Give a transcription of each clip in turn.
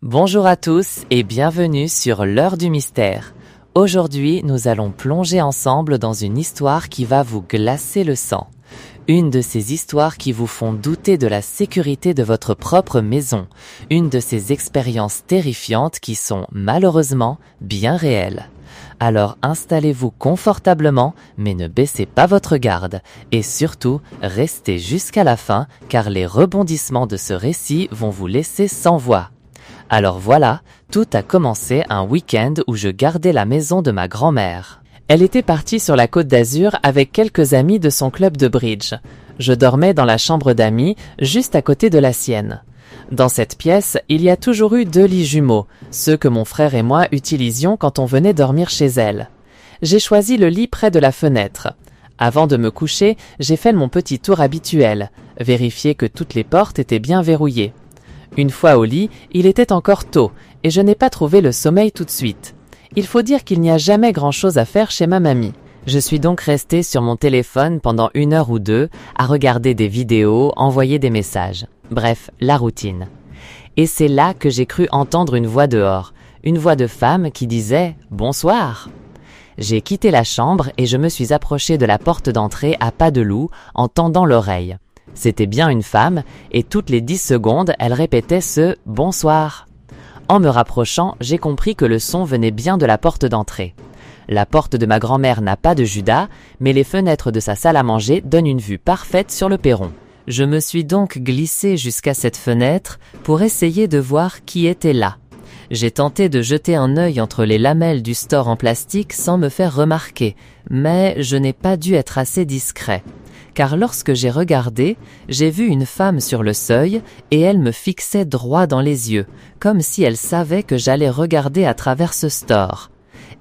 Bonjour à tous et bienvenue sur l'heure du mystère. Aujourd'hui, nous allons plonger ensemble dans une histoire qui va vous glacer le sang. Une de ces histoires qui vous font douter de la sécurité de votre propre maison. Une de ces expériences terrifiantes qui sont malheureusement bien réelles. Alors installez-vous confortablement, mais ne baissez pas votre garde. Et surtout, restez jusqu'à la fin, car les rebondissements de ce récit vont vous laisser sans voix. Alors voilà, tout a commencé un week-end où je gardais la maison de ma grand-mère. Elle était partie sur la Côte d'Azur avec quelques amis de son club de bridge. Je dormais dans la chambre d'amis, juste à côté de la sienne. Dans cette pièce, il y a toujours eu 2 lits jumeaux, ceux que mon frère et moi utilisions quand on venait dormir chez elle. J'ai choisi le lit près de la fenêtre. Avant de me coucher, j'ai fait mon petit tour habituel, vérifier que toutes les portes étaient bien verrouillées. Une fois au lit, il était encore tôt, et je n'ai pas trouvé le sommeil tout de suite. Il faut dire qu'il n'y a jamais grand-chose à faire chez ma mamie. Je suis donc restée sur mon téléphone pendant 1 heure ou 2, à regarder des vidéos, envoyer des messages. Bref, la routine. Et c'est là que j'ai cru entendre une voix dehors, une voix de femme qui disait « Bonsoir ». J'ai quitté la chambre et je me suis approchée de la porte d'entrée à pas de loup, en tendant l'oreille. C'était bien une femme, et toutes les 10 secondes, elle répétait ce « bonsoir ». En me rapprochant, j'ai compris que le son venait bien de la porte d'entrée. La porte de ma grand-mère n'a pas de judas, mais les fenêtres de sa salle à manger donnent une vue parfaite sur le perron. Je me suis donc glissée jusqu'à cette fenêtre pour essayer de voir qui était là. J'ai tenté de jeter un œil entre les lamelles du store en plastique sans me faire remarquer, mais je n'ai pas dû être assez discret. Car lorsque j'ai regardé, j'ai vu une femme sur le seuil et elle me fixait droit dans les yeux, comme si elle savait que j'allais regarder à travers ce store.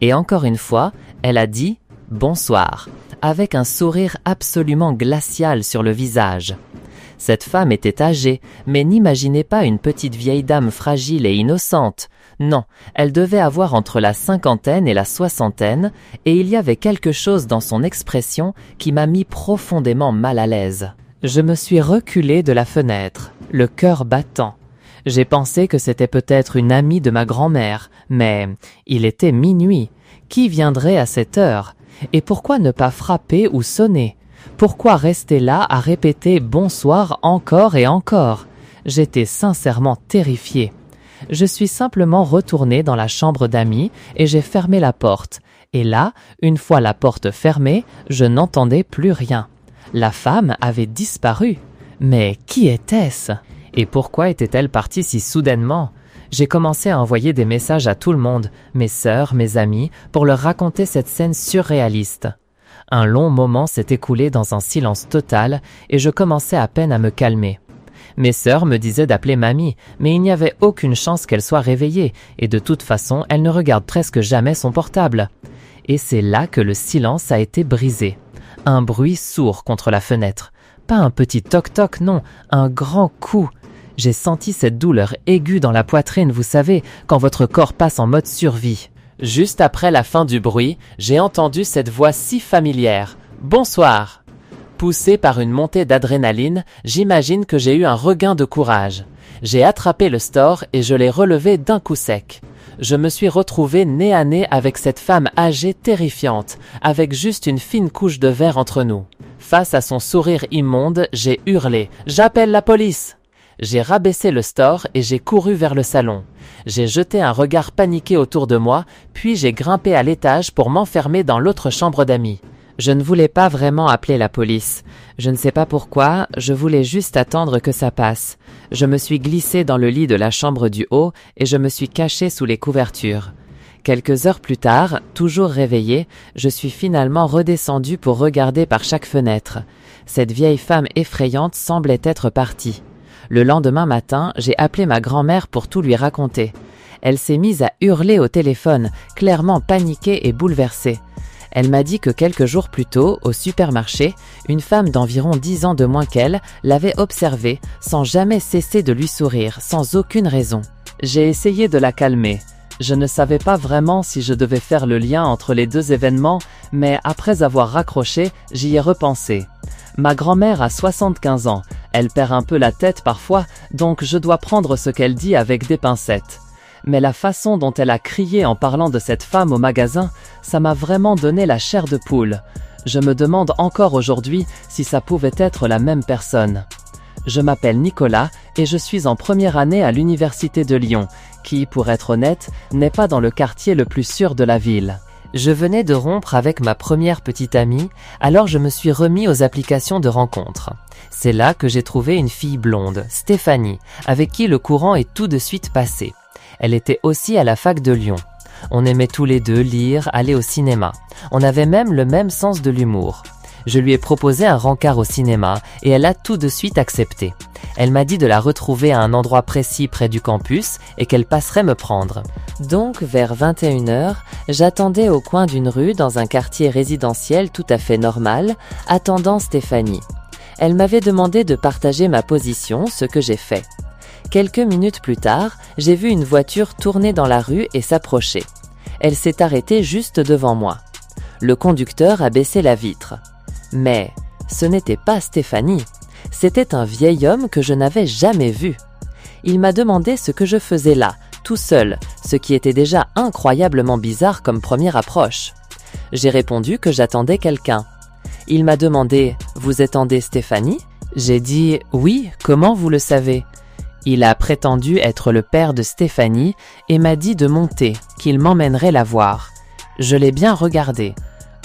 Et encore une fois, elle a dit « bonsoir » avec un sourire absolument glacial sur le visage. Cette femme était âgée, mais n'imaginez pas une petite vieille dame fragile et innocente. Non, elle devait avoir entre la 50aine et la 60aine, et il y avait quelque chose dans son expression qui m'a mis profondément mal à l'aise. Je me suis reculée de la fenêtre, le cœur battant. J'ai pensé que c'était peut-être une amie de ma grand-mère, mais il était minuit. Qui viendrait à cette heure? Et pourquoi ne pas frapper ou sonner? Pourquoi rester là à répéter « bonsoir » encore et encore? J'étais sincèrement terrifiée. Je suis simplement retournée dans la chambre d'amis et j'ai fermé la porte. Et là, une fois la porte fermée, je n'entendais plus rien. La femme avait disparu. Mais qui était-ce? Et pourquoi était-elle partie si soudainement? J'ai commencé à envoyer des messages à tout le monde, mes sœurs, mes amis, pour leur raconter cette scène surréaliste. Un long moment s'est écoulé dans un silence total et je commençais à peine à me calmer. Mes sœurs me disaient d'appeler mamie, mais il n'y avait aucune chance qu'elle soit réveillée, et de toute façon, elle ne regarde presque jamais son portable. Et c'est là que le silence a été brisé. Un bruit sourd contre la fenêtre. Pas un petit toc-toc, non, un grand coup. J'ai senti cette douleur aiguë dans la poitrine, vous savez, quand votre corps passe en mode survie. Juste après la fin du bruit, j'ai entendu cette voix si familière. « Bonsoir !» Poussé par une montée d'adrénaline, j'imagine que j'ai eu un regain de courage. J'ai attrapé le store et je l'ai relevé d'un coup sec. Je me suis retrouvé nez à nez avec cette femme âgée terrifiante, avec juste une fine couche de verre entre nous. Face à son sourire immonde, j'ai hurlé « J'appelle la police !» J'ai rabaissé le store et j'ai couru vers le salon. J'ai jeté un regard paniqué autour de moi, puis j'ai grimpé à l'étage pour m'enfermer dans l'autre chambre d'amis. Je ne voulais pas vraiment appeler la police. Je ne sais pas pourquoi, je voulais juste attendre que ça passe. Je me suis glissée dans le lit de la chambre du haut et je me suis cachée sous les couvertures. Quelques heures plus tard, toujours réveillée, je suis finalement redescendue pour regarder par chaque fenêtre. Cette vieille femme effrayante semblait être partie. Le lendemain matin, j'ai appelé ma grand-mère pour tout lui raconter. Elle s'est mise à hurler au téléphone, clairement paniquée et bouleversée. Elle m'a dit que quelques jours plus tôt, au supermarché, une femme d'environ 10 ans de moins qu'elle l'avait observée, sans jamais cesser de lui sourire, sans aucune raison. J'ai essayé de la calmer. Je ne savais pas vraiment si je devais faire le lien entre les 2 événements, mais après avoir raccroché, j'y ai repensé. Ma grand-mère a 75 ans, elle perd un peu la tête parfois, donc je dois prendre ce qu'elle dit avec des pincettes. mais la façon dont elle a crié en parlant de cette femme au magasin, ça m'a vraiment donné la chair de poule. Je me demande encore aujourd'hui si ça pouvait être la même personne. Je m'appelle Nicolas et je suis en première année à l'université de Lyon, qui, pour être honnête, n'est pas dans le quartier le plus sûr de la ville. Je venais de rompre avec ma première petite amie, alors je me suis remis aux applications de rencontres. C'est là que j'ai trouvé une fille blonde, Stéphanie, avec qui le courant est tout de suite passé. Elle était aussi à la fac de Lyon. On aimait tous les deux lire, aller au cinéma. On avait même le même sens de l'humour. Je lui ai proposé un rencard au cinéma et elle a tout de suite accepté. Elle m'a dit de la retrouver à un endroit précis près du campus et qu'elle passerait me prendre. Donc, vers 21h, j'attendais au coin d'une rue dans un quartier résidentiel tout à fait normal, attendant Stéphanie. Elle m'avait demandé de partager ma position, ce que j'ai fait. Quelques minutes plus tard, j'ai vu une voiture tourner dans la rue et s'approcher. Elle s'est arrêtée juste devant moi. Le conducteur a baissé la vitre. Mais ce n'était pas Stéphanie. C'était un vieil homme que je n'avais jamais vu. Il m'a demandé ce que je faisais là, tout seul, ce qui était déjà incroyablement bizarre comme première approche. J'ai répondu que j'attendais quelqu'un. Il m'a demandé « Vous attendez Stéphanie ?» J'ai dit « Oui, comment vous le savez ?» Il a prétendu être le père de Stéphanie et m'a dit de monter, qu'il m'emmènerait la voir. Je l'ai bien regardé.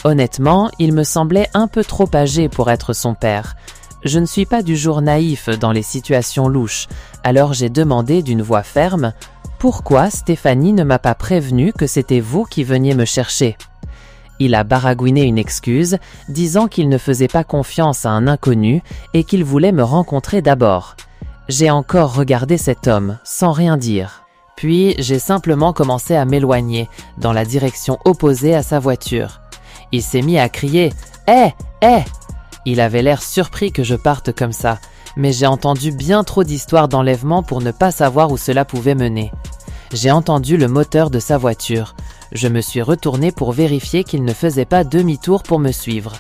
Honnêtement, il me semblait un peu trop âgé pour être son père. Je ne suis pas du genre naïf dans les situations louches, alors j'ai demandé d'une voix ferme « Pourquoi Stéphanie ne m'a pas prévenu que c'était vous qui veniez me chercher ?» Il a baragouiné une excuse, disant qu'il ne faisait pas confiance à un inconnu et qu'il voulait me rencontrer d'abord. J'ai encore regardé cet homme, sans rien dire. Puis j'ai simplement commencé à m'éloigner, dans la direction opposée à sa voiture. Il s'est mis à crier « Hé, hé !» Il avait l'air surpris que je parte comme ça, mais j'ai entendu bien trop d'histoires d'enlèvement pour ne pas savoir où cela pouvait mener. J'ai entendu le moteur de sa voiture. Je me suis retourné pour vérifier qu'il ne faisait pas demi-tour pour me suivre.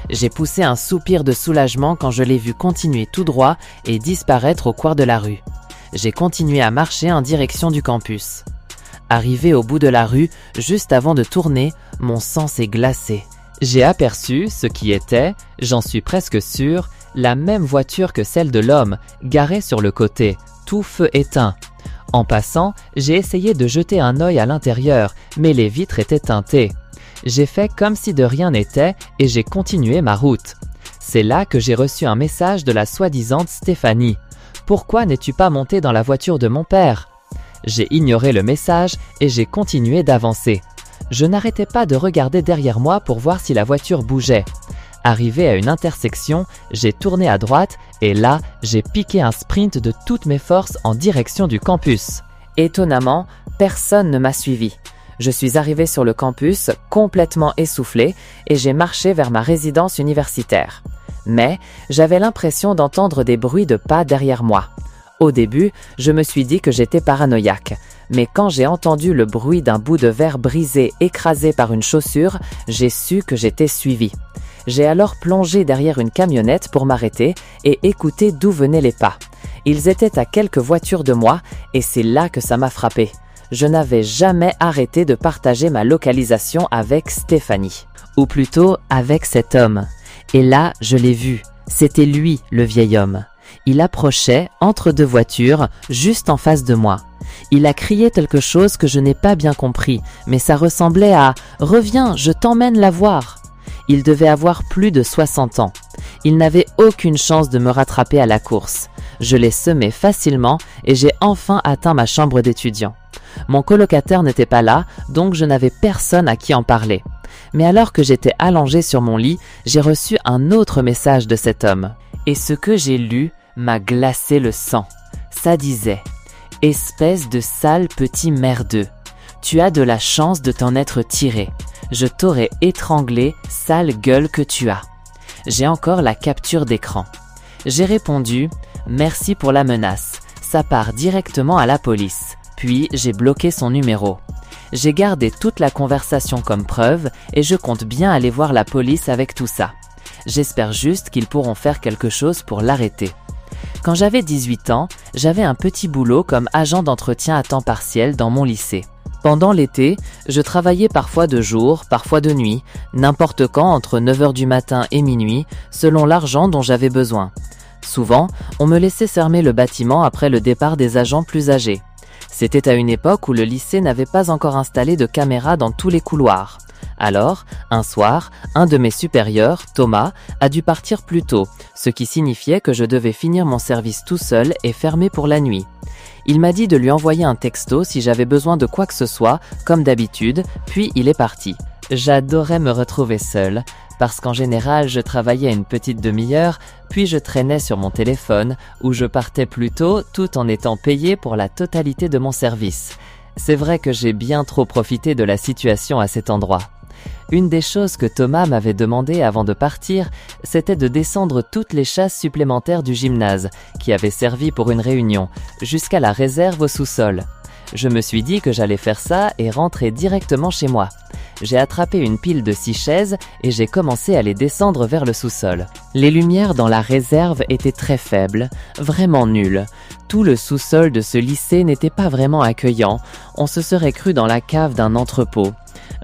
J'ai poussé un soupir de soulagement quand je l'ai vu continuer tout droit et disparaître au coin de la rue. J'ai continué à marcher en direction du campus. Arrivé au bout de la rue, juste avant de tourner, mon sang s'est glacé. J'ai aperçu ce qui était, j'en suis presque sûr, la même voiture que celle de l'homme, garée sur le côté, tout feu éteint. En passant, j'ai essayé de jeter un œil à l'intérieur, mais les vitres étaient teintées. J'ai fait comme si de rien n'était et j'ai continué ma route. C'est là que j'ai reçu un message de la soi-disant Stéphanie. « Pourquoi n'es-tu pas montée dans la voiture de mon père ?» J'ai ignoré le message et j'ai continué d'avancer. Je n'arrêtais pas de regarder derrière moi pour voir si la voiture bougeait. Arrivé à une intersection, j'ai tourné à droite et là, j'ai piqué un sprint de toutes mes forces en direction du campus. Étonnamment, personne ne m'a suivi. Je suis arrivé sur le campus complètement essoufflé et j'ai marché vers ma résidence universitaire. Mais j'avais l'impression d'entendre des bruits de pas derrière moi. Au début, je me suis dit que j'étais paranoïaque. Mais quand j'ai entendu le bruit d'un bout de verre brisé écrasé par une chaussure, j'ai su que j'étais suivi. J'ai alors plongé derrière une camionnette pour m'arrêter et écouter d'où venaient les pas. Ils étaient à quelques voitures de moi et c'est là que ça m'a frappé. Je n'avais jamais arrêté de partager ma localisation avec Stéphanie. Ou plutôt avec cet homme. Et là, je l'ai vu. C'était lui, le vieil homme. Il approchait, entre deux voitures, juste en face de moi. Il a crié quelque chose que je n'ai pas bien compris, mais ça ressemblait à « Reviens, je t'emmène la voir ». Il devait avoir plus de 60 ans. Il n'avait aucune chance de me rattraper à la course. Je l'ai semé facilement et j'ai enfin atteint ma chambre d'étudiant. Mon colocataire n'était pas là, donc je n'avais personne à qui en parler. Mais alors que j'étais allongé sur mon lit, j'ai reçu un autre message de cet homme. Et ce que j'ai lu m'a glacé le sang. Ça disait « Espèce de sale petit merdeux, tu as de la chance de t'en être tiré. Je t'aurais étranglé, sale gueule que tu as. » J'ai encore la capture d'écran. J'ai répondu « Merci pour la menace, ça part directement à la police. » Puis j'ai bloqué son numéro. J'ai gardé toute la conversation comme preuve et je compte bien aller voir la police avec tout ça. J'espère juste qu'ils pourront faire quelque chose pour l'arrêter. Quand j'avais 18 ans, J'avais un petit boulot comme agent d'entretien à temps partiel dans mon lycée. Pendant l'été, je travaillais parfois de jour, parfois de nuit, n'importe quand entre 9h du matin et minuit, selon l'argent dont j'avais besoin. Souvent, on me laissait fermer le bâtiment après le départ des agents plus âgés. C'était à une époque où le lycée n'avait pas encore installé de caméras dans tous les couloirs. Alors, un soir, un de mes supérieurs, Thomas, a dû partir plus tôt, ce qui signifiait que je devais finir mon service tout seul et fermer pour la nuit. Il m'a dit de lui envoyer un texto si j'avais besoin de quoi que ce soit, comme d'habitude, puis il est parti. J'adorais me retrouver seul, parce qu'en général je travaillais à une petite demi-heure, puis je traînais sur mon téléphone, ou je partais plus tôt tout en étant payé pour la totalité de mon service. C'est vrai que j'ai bien trop profité de la situation à cet endroit. Une des choses que Thomas m'avait demandé avant de partir, c'était de descendre toutes les chasses supplémentaires du gymnase, qui avaient servi pour une réunion, jusqu'à la réserve au sous-sol. Je me suis dit que j'allais faire ça et rentrer directement chez moi. J'ai attrapé une pile de 6 chaises et j'ai commencé à les descendre vers le sous-sol. Les lumières dans la réserve étaient très faibles, vraiment nulles. Tout le sous-sol de ce lycée n'était pas vraiment accueillant, on se serait cru dans la cave d'un entrepôt.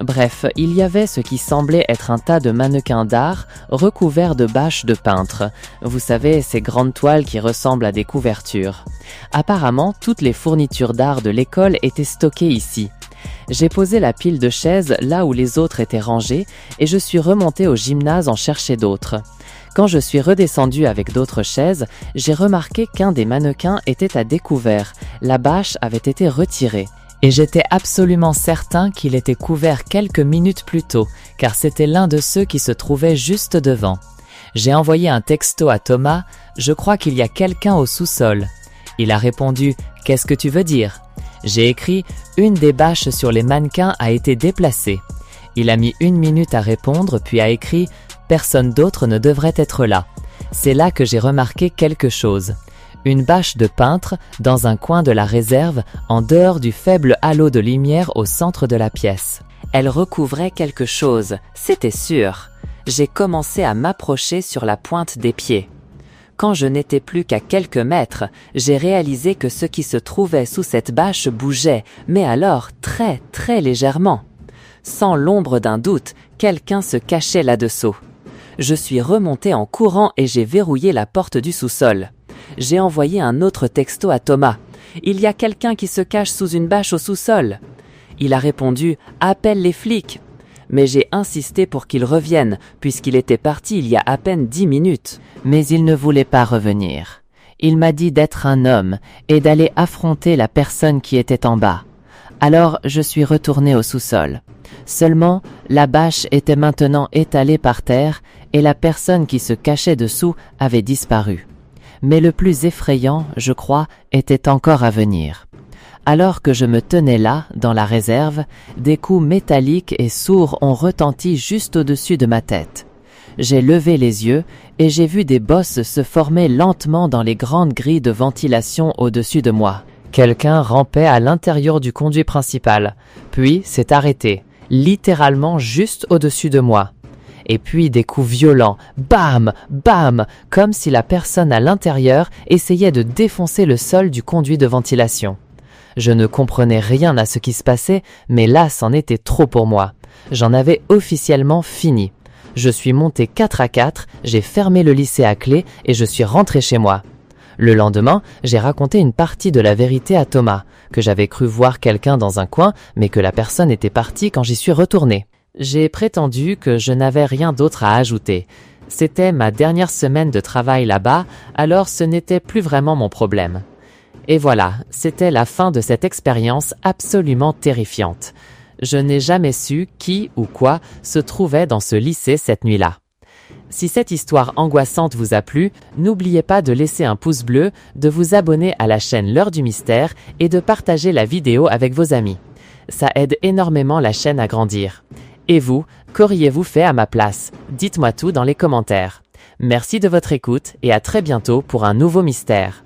Bref, il y avait ce qui semblait être un tas de mannequins d'art recouverts de bâches de peintre. Vous savez, ces grandes toiles qui ressemblent à des couvertures. Apparemment, toutes les fournitures d'art de l'école étaient stockées ici. J'ai posé la pile de chaises là où les autres étaient rangées et je suis remonté au gymnase en chercher d'autres. Quand je suis redescendu avec d'autres chaises, j'ai remarqué qu'un des mannequins était à découvert. La bâche avait été retirée. Et j'étais absolument certain qu'il était couvert quelques minutes plus tôt, car c'était l'un de ceux qui se trouvait juste devant. J'ai envoyé un texto à Thomas, « Je crois qu'il y a quelqu'un au sous-sol ». Il a répondu, « Qu'est-ce que tu veux dire ?» J'ai écrit, « Une des bâches sur les mannequins a été déplacée ». Il a mis 1 minute à répondre, puis a écrit, « Personne d'autre ne devrait être là ». C'est là que j'ai remarqué quelque chose. Une bâche de peintre dans un coin de la réserve en dehors du faible halo de lumière au centre de la pièce. Elle recouvrait quelque chose, c'était sûr. J'ai commencé à m'approcher sur la pointe des pieds. Quand je n'étais plus qu'à quelques mètres, j'ai réalisé que ce qui se trouvait sous cette bâche bougeait, mais alors très très légèrement. Sans l'ombre d'un doute, quelqu'un se cachait là-dessous. Je suis remonté en courant et j'ai verrouillé la porte du sous-sol. J'ai envoyé un autre texto à Thomas. « Il y a quelqu'un qui se cache sous une bâche au sous-sol. » Il a répondu « Appelle les flics !» Mais j'ai insisté pour qu'il revienne, puisqu'il était parti il y a à peine 10 minutes. Mais il ne voulait pas revenir. Il m'a dit d'être un homme et d'aller affronter la personne qui était en bas. Alors je suis retourné au sous-sol. Seulement, la bâche était maintenant étalée par terre et la personne qui se cachait dessous avait disparu. Mais le plus effrayant, je crois, était encore à venir. Alors que je me tenais là, dans la réserve, des coups métalliques et sourds ont retenti juste au-dessus de ma tête. J'ai levé les yeux et j'ai vu des bosses se former lentement dans les grandes grilles de ventilation au-dessus de moi. Quelqu'un rampait à l'intérieur du conduit principal, puis s'est arrêté, littéralement juste au-dessus de moi. Et puis des coups violents, bam, bam, comme si la personne à l'intérieur essayait de défoncer le sol du conduit de ventilation. Je ne comprenais rien à ce qui se passait, mais là c'en était trop pour moi. J'en avais officiellement fini. Je suis monté 4 à 4, j'ai fermé le lycée à clé et je suis rentré chez moi. Le lendemain, j'ai raconté une partie de la vérité à Thomas, que j'avais cru voir quelqu'un dans un coin, mais que la personne était partie quand j'y suis retourné. J'ai prétendu que je n'avais rien d'autre à ajouter. C'était ma dernière semaine de travail là-bas, alors ce n'était plus vraiment mon problème. Et voilà, c'était la fin de cette expérience absolument terrifiante. Je n'ai jamais su qui ou quoi se trouvait dans ce lycée cette nuit-là. Si cette histoire angoissante vous a plu, n'oubliez pas de laisser un pouce bleu, de vous abonner à la chaîne L'Heure du Mystère et de partager la vidéo avec vos amis. Ça aide énormément la chaîne à grandir. Et vous, qu'auriez-vous fait à ma place? Dites-moi tout dans les commentaires. Merci de votre écoute et à très bientôt pour un nouveau mystère.